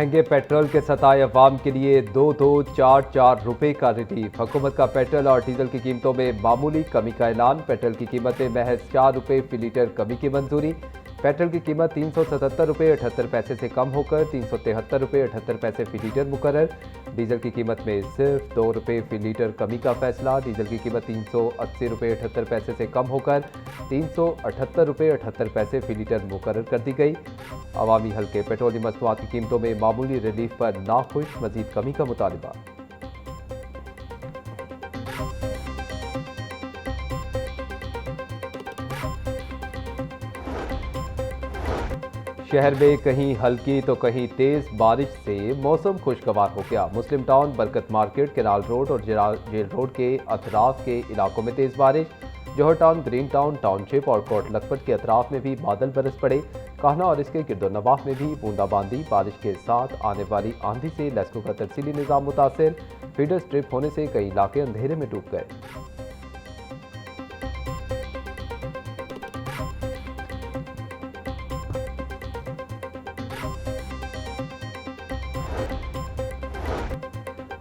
महंगे पेट्रोल के सताए अवाम के लिए 2-2, 4-4 रुपए का रिलीफ। हुकूमत का पेट्रोल और डीजल की कीमतों में मामूली कमी का ऐलान। पेट्रोल की कीमत में महज 4 रुपए फी लीटर कमी की मंजूरी। पेट्रोल की कीमत 377 रुपए 78 पैसे से कम होकर 373 रुपए 78 पैसे फी लीटर मुकर्रर। डीजल की कीमत में सिर्फ 2 रुपए फी लीटर कमी का फैसला। डीजल की कीमत 380 रुपए 78 पैसे से कम होकर 378 रुपए 78 पैसे फी लीटर मुकर्रर कर दी गई। अवामी हल्के पेट्रोलियम मसनूआत की कीमतों में मामूली रिलीफ पर नाखुश, मजीद कमी का मुतालबा। शहर में कहीं हल्की तो कहीं तेज बारिश से मौसम खुशगवार हो गया। मुस्लिम टाउन, बरकत मार्केट, केनाल रोड और जेल रोड के अतराफ के इलाकों में तेज बारिश। जौहर टाउन, ग्रीन टाउन, टाउनशिप और कोट लखपत के अतराफ में भी बादल बरस पड़े। कान्हा और इसके गिरदोनवाह में भी बूंदाबांदी। बारिश के साथ आने वाली आंधी से लस्कों का तरसीली निज़ाम मुतासिर। फीडर स्ट्रिप होने से कई इलाके अंधेरे में डूब गए।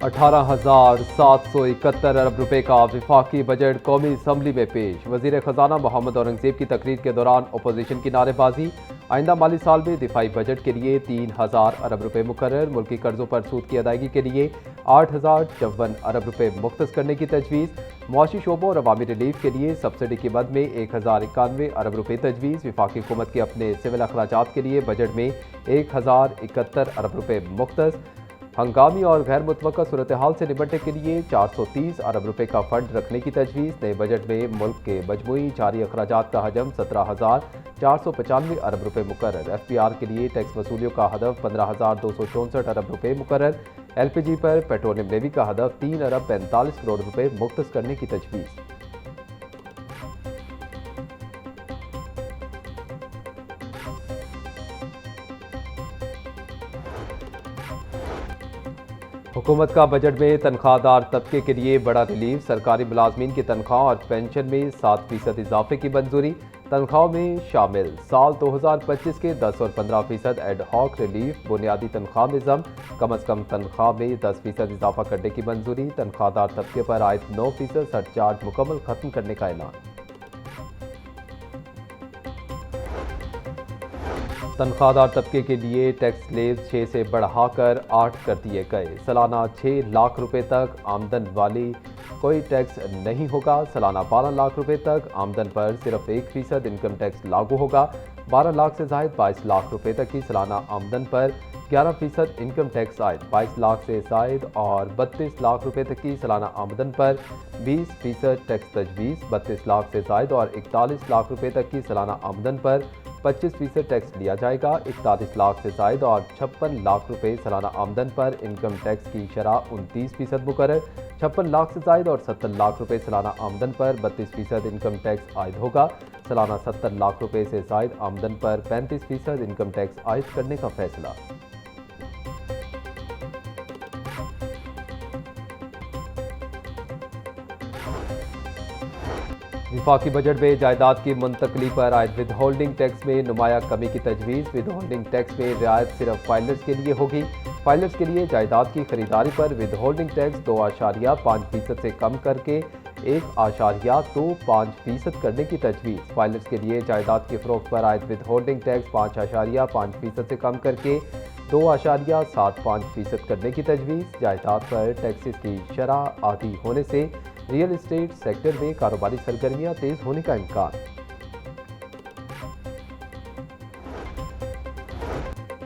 18,771 अरब रुपए का वफाकी बजट कौमी असम्बली में पेश। वजीर खजाना मोहम्मद औरंगजेब की तकरीर के दौरान अपोजिशन की नारेबाजी। आइंदा माली साल में दिफाई बजट के लिए 3,000 अरब रुपए मुकर्रर। मुल्की कर्जों पर सूद की अदायगी के लिए 8,054 अरब रुपए मुख्तस करने की तजवीज़। मुआशी शोबों और अवामी रिलीफ के लिए सब्सिडी की मद में 1,091 अरब रुपए तजवीज़। वफाकी हुकूमत के अपने सिविल अखराजात के लिए बजट में 1,071 अरब रुपए मुख्तस। हंगामी और गैर मुतवक्का सूरत हाल से निपटने के लिए 430 अरब रुपए का फंड रखने की तजवीज़। नए बजट में मुल्क के मजमूई जारी अखराजात का हजम 17,495 अरब रुपए मुकर्रर। FPR के लिए टैक्स वसूलियों का हदफ 15,264 अरब रुपए मुकर्रर। LPG पर पेट्रोलियम लेवी का हदफ 3 अरब 45 करोड़ रुपए मुख्तस करने की तजवीज़। हुकूमत का बजट में तनख्वाहदार तबके के लिए बड़ा रिलीफ। सरकारी मुलाजमीन की तनख्वाह और पेंशन में 7% इजाफे की मंजूरी। तनख्वाहों में शामिल साल 2025 के 10 और 15% एड हॉक रिलीफ। बुनियादी तनख्वाह में कम अज़ कम तनख्वाह में 10% इजाफा करने की मंजूरी। तनख्वाहदार तबके पर आयद 9% सरचार्ज मुकम्मल खत्म करने का ऐलान। तनख्वाहदार तबके के लिए टैक्स स्लेब 6 से बढ़ाकर 8 कर दिए गए। सालाना 6 लाख रुपए तक आमदन वाली कोई टैक्स नहीं होगा। सालाना 12 लाख रुपए तक आमदन पर सिर्फ 1% इनकम टैक्स लागू होगा। 12 लाख से जायद 22 लाख रुपए तक की सालाना आमदन पर 11% इनकम टैक्स आयद। 22 लाख से जायद और 32 लाख रुपए तक की सालाना आमदन पर 20% टैक्स तजवीज़। 32 लाख से जायद और 41 लाख रुपए तक की सालाना आमदन पर 25% टैक्स लिया जाएगा। 41 लाख से जायद और 56 लाख रुपए सालाना आमदन पर इनकम टैक्स की शरह 29% मुकर्रर। 56 लाख से जायद और 70 लाख रुपए सालाना आमदन पर 32% इनकम टैक्स आयद होगा। सालाना 70 लाख रुपए से जायद आमदन पर 35% इनकम टैक्स आयद करने का फैसला। वफाकी बजट में जायदाद की मुंतकली पर आयद विद होल्डिंग टैक्स में नुमाया कमी की तजवीज़। विद होल्डिंग टैक्स में रियायत सिर्फ फाइलर्स के लिए होगी। फाइलर्स के लिए जायदाद की खरीदारी पर विद होल्डिंग टैक्स 2.5% से कम करके 1.25% करने की तजवीज़। फाइलर्स के लिए जायदाद की फरोख्त पर आयद विद होल्डिंग टैक्स 5.5% से कम करके 2.75% करने की तजवीज़। जायदाद पर टैक्सेस की शरह आधी होने से रियल एस्टेट सेक्टर में कारोबारी सरगर्मियां तेज होने का इम्कान।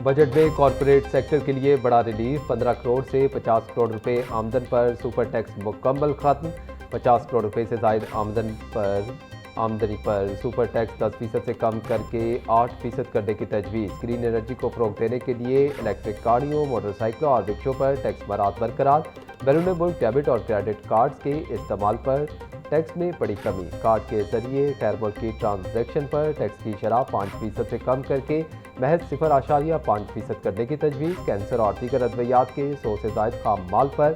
बजट में कॉरपोरेट सेक्टर के लिए बड़ा रिलीफ। 15 करोड़ से 50 करोड़ रुपए आमदन पर सुपर टैक्स मुकम्मल खत्म। 50 करोड़ रुपए से जायद आमदनी पर सुपर टैक्स 10% से कम करके 8% करने की तजवीज़। ग्रीन एनर्जी को फ़रोग़ देने के लिए इलेक्ट्रिक गाड़ियों, मोटरसाइकिलों और रिक्शों पर टैक्स बरात बरकरार। बैरून मुल्क डेबिट और क्रेडिट कार्ड्स के इस्तेमाल पर टैक्स में बड़ी कमी। कार्ड के जरिए गैर मुल्की ट्रांजैक्शन पर टैक्स की शरह 5% से कम करके महज 0.5% करने की तजवीज़। कैंसर और दीगर अद्वियात के 100 से जायद खाम माल पर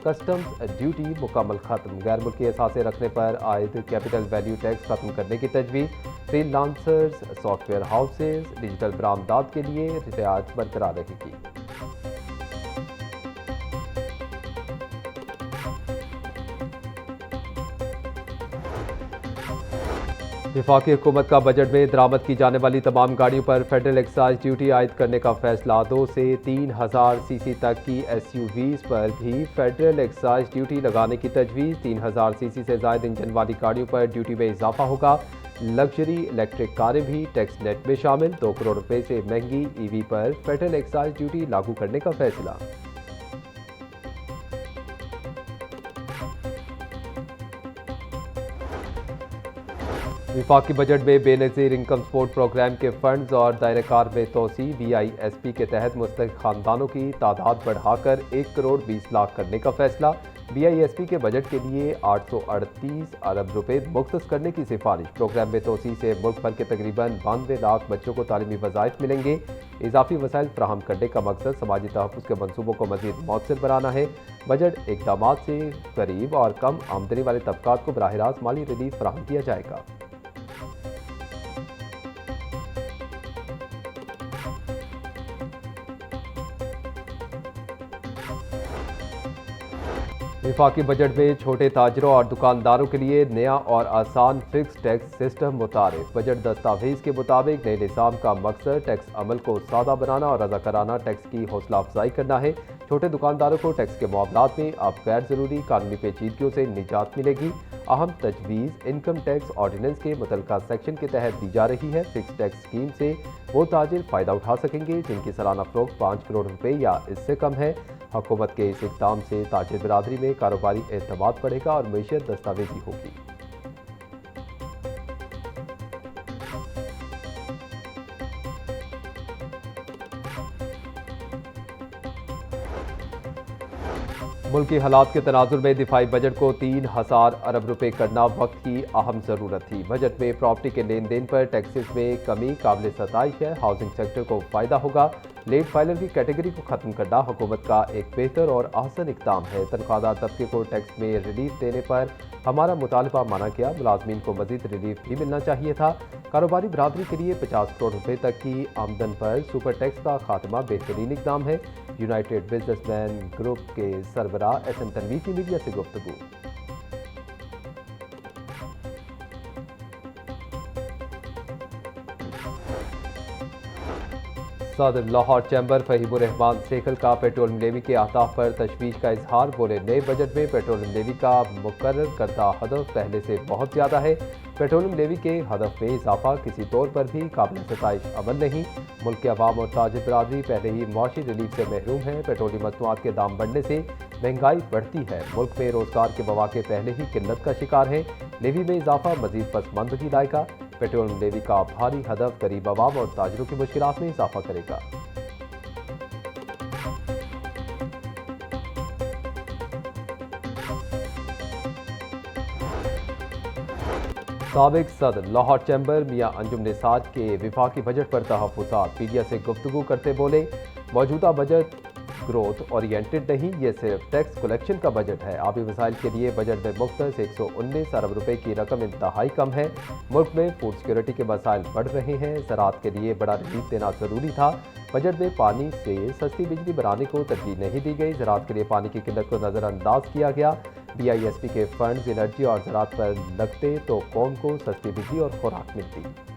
कस्टम्स ड्यूटी मुकम्मल खत्म। गैर मुल्की असासे रखने पर आयद कैपिटल वैल्यू टैक्स खत्म करने की तजवीज़। फ्रीलांसर्स, सॉफ्टवेयर हाउसेज, डिजिटल बरामदात के लिए रियायत बरकरार रहेगी। वफाकी हुकूमत का बजट में दरामद की जाने वाली तमाम गाड़ियों पर फेडरल एक्साइज ड्यूटी आयद करने का फैसला। 2 से 3,000 सीसी तक की SUVs पर भी फेडरल एक्साइज ड्यूटी लगाने की तजवीज़। 3,000 सीसी से ज़ायद इंजन वाली गाड़ियों पर ड्यूटी में इजाफा होगा। लग्जरी इलेक्ट्रिक कारें भी टैक्स नेट में शामिल। 2 करोड़ रुपए से महंगी EV पर फेडरल एक्साइज ड्यूटी लागू करने का फैसला। विफाकी बजट में बेनज़ीर इनकम सपोर्ट प्रोग्राम के फंड्स और दायरेकार में तोसी। BISP के तहत मुस्तहिक खानदानों की तादाद बढ़ाकर 1 करोड़ 20 लाख करने का फैसला। BISP के बजट के लिए 838 अरब रुपए मुख्तस करने की सिफारिश। प्रोग्राम में तोसी से मुल्क भर के तकरीबन 92 लाख बच्चों को तालीमी वज़ाइफ मिलेंगे। इजाफी वसाइल फ्राहम करने का मकसद समाजी तहफ़्फ़ुज़ के मनसूबों को मज़ीद मौसर बनाना है। बजट इक़दामात से गरीब और कम आमदनी वाले तबकात को बराह रास्त माली रिलीफ फ्राहम किया जाएगा। वफाकी बजट में छोटे ताजरों और दुकानदारों के लिए नया और आसान फिक्स टैक्स सिस्टम मुतारिफ। बजट दस्तावेज के मुताबिक नए निज़ाम का मकसद टैक्स अमल को सादा बनाना और रज़ाकाराना टैक्स की हौसला अफजाई करना है। छोटे दुकानदारों को टैक्स के मामलात में अब गैर ज़रूरी कानूनी पेचीदगियों से निजात मिलेगी। अहम तजवीज़ इनकम टैक्स ऑर्डिनेंस के मुतल्लिका सेक्शन के तहत दी जा रही है। फिक्स टैक्स स्कीम से वो ताजिर फ़ायदा उठा सकेंगे जिनकी सालाना फ़रोख्त 5 करोड़ रुपए या इससे कम है। हुकूमत के इस इक़दाम से ताजिर बिरादरी में कारोबारी एतमाद बढ़ेगा और मईशत दस्तावेजी होगी। मुल्की हालात के तनाजुर में दिफाई बजट को 3,000 अरब रुपए करना वक्त की अहम ज़रूरत थी। बजट में प्रॉपर्टी के लेन देन पर टैक्सेस में कमी काबिल सताइश है। हाउसिंग सेक्टर को फ़ायदा होगा। लेट फाइलर की कैटेगरी को ख़त्म करना हुकूमत का एक बेहतर और आसान इक़दाम है। तनख्वाहदार तबके को टैक्स में रिलीफ देने पर हमारा मुतालबा माना गया। मुलाजमीन को मज़ीद रिलीफ भी मिलना चाहिए था। कारोबारी बरादरी के लिए 50 करोड़ रुपए तक की आमदन पर सुपर टैक्स का खात्मा बेहतरीन इक़दाम है। यूनाइटेड बिजनेसमैन ग्रुप के सरबराह SM तनवीर की मीडिया से गुफ्तगू। सदर लाहौर चैम्बर फहीमुर रहमान सेखल का पेट्रोलियम लेवी के अहदाफ पर तशवीश का इजहार। बोले नए बजट में पेट्रोलियम लेवी का मुकर्रर करदा हदफ पहले से बहुत ज़्यादा है। पेट्रोलियम लेवी के हदफ में इजाफा किसी तौर पर भी काबिल सताइश अमल नहीं। मुल्क के अवाम और ताजिर बरादरी पहले ही मुआशी रिलीफ से महरूम है। पेट्रोलियम मसनूआत के दाम बढ़ने से महंगाई बढ़ती है। मुल्क में रोजगार के मौके पहले ही किल्लत का शिकार है। लेवी में इजाफा मजीद पसमंदगी लाएगा। पेट्रोलियम लेवी का भारी हदफ गरीब अवाम और ताजिरों की मुश्किलात में इजाफा करेगा। साबिक सदर लाहौर चैम्बर मियां अंजुम निसार के विफाकी बजट पर तहफ़्फ़ुज़ात। मीडिया से गुफ्तगू करते बोले मौजूदा बजट ग्रोथ ओरिएंटेड नहीं, ये सिर्फ टैक्स कलेक्शन का बजट है। आबी वसाइल के लिए बजट में मुख्तस 119 अरब रुपए की रकम इंतहाई कम है। मुल्क में फूड सिक्योरिटी के मसाइल बढ़ रहे हैं। ज़राअत के लिए बड़ा रिलीफ देना ज़रूरी था। बजट में पानी से सस्ती बिजली बनाने को तरजीह नहीं दी गई। ज़राअत के लिए पानी की किल्लत को नज़रअंदाज किया गया। BISP के फंड्स एनर्जी और ज़राअत पर लगते तो कौम को सस्ती बिजली और खुराक मिलती।